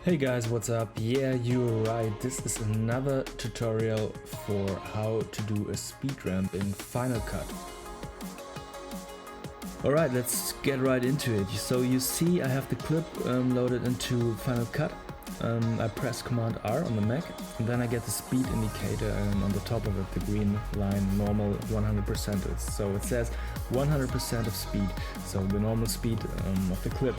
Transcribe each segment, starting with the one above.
Hey guys, what's up? Yeah, you're right. This is another tutorial for how to do a speed ramp in Final Cut. Alright, let's get right into it. So you see I have the clip loaded into Final Cut. I press Command R on the Mac and then I get the speed indicator on the top of it, the green line, normal 100%. So it says 100% of speed, so the normal speed of the clip.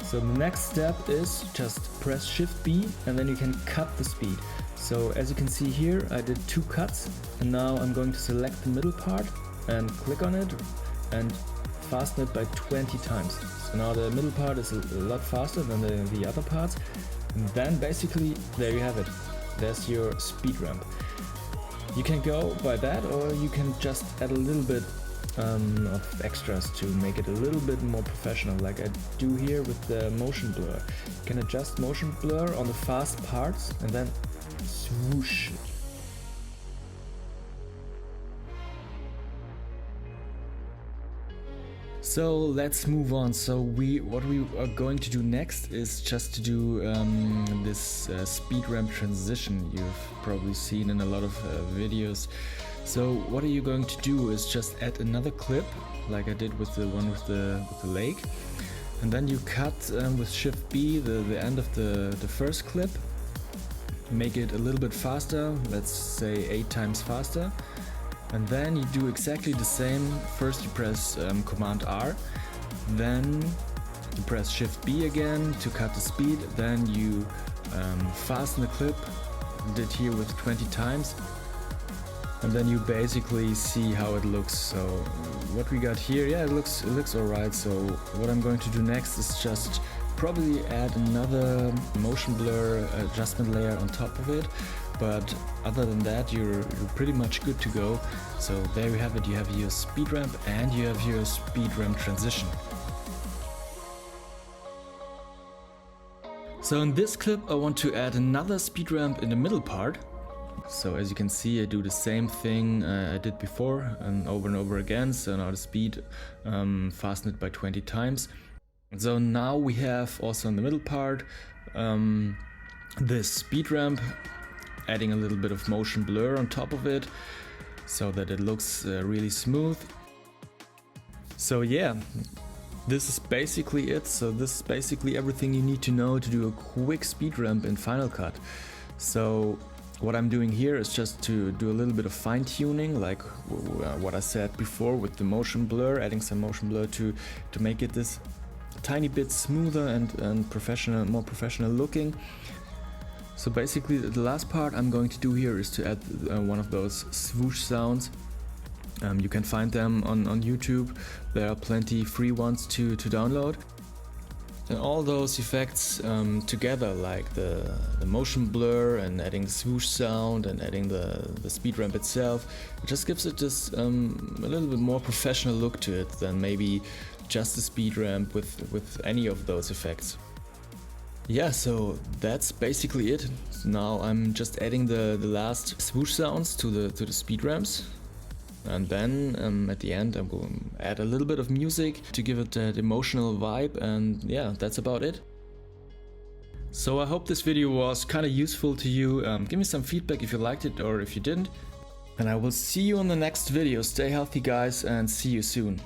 So the next step is just press Shift B and then you can cut the speed. So as you can see here, I did 2 cuts and now I'm going to select the middle part and click on it and fasten it by 20 times. So now the middle part is a lot faster than the other parts. And then basically there you have it. There's your speed ramp. You can go by that, or you can just add a little bit of extras to make it a little bit more professional, like I do here with the motion blur. You can adjust motion blur on the fast parts and then swoosh. So let's move on. So what we are going to do next is just to do this speed ramp transition you've probably seen in a lot of videos. So what are you going to do is just add another clip, like I did with the one with the lake, and then you cut with Shift B the end of the first clip, make it a little bit faster, let's say 8 times faster, and then you do exactly the same. First you press Command R, then you press Shift B again to cut the speed, then you fasten the clip, did here with 20 times. And then you basically see how it looks. So what we got here, yeah, it looks alright. So what I'm going to do next is just probably add another motion blur adjustment layer on top of it. But other than that, you're pretty much good to go. So there you have it. You have your speed ramp and you have your speed ramp transition. So in this clip, I want to add another speed ramp in the middle part. So as you can see, I do the same thing I did before and over again. So now the speed, fasten it by 20 times. So now we have also in the middle part this speed ramp, adding a little bit of motion blur on top of it so that it looks really smooth. So yeah, this is basically it. So this is basically everything you need to know to do a quick speed ramp in Final Cut. So what I'm doing here is just to do a little bit of fine-tuning, like what I said before with the motion blur, adding some motion blur to make it this tiny bit smoother and professional, more professional looking. So basically the last part I'm going to do here is to add one of those swoosh sounds. You can find them on YouTube. There are plenty free ones to download. And all those effects together, like the motion blur and adding the swoosh sound and adding the speed ramp itself, it just gives it this a little bit more professional look to it than maybe just a speed ramp with any of those effects. Yeah, so that's basically it. Now I'm just adding the last swoosh sounds to the speed ramps. And then at the end I'm going to add a little bit of music to give it that emotional vibe, and yeah, that's about it. So I hope this video was kind of useful to you. Give me some feedback if you liked it or if you didn't. And I will see you on the next video. Stay healthy guys, and see you soon.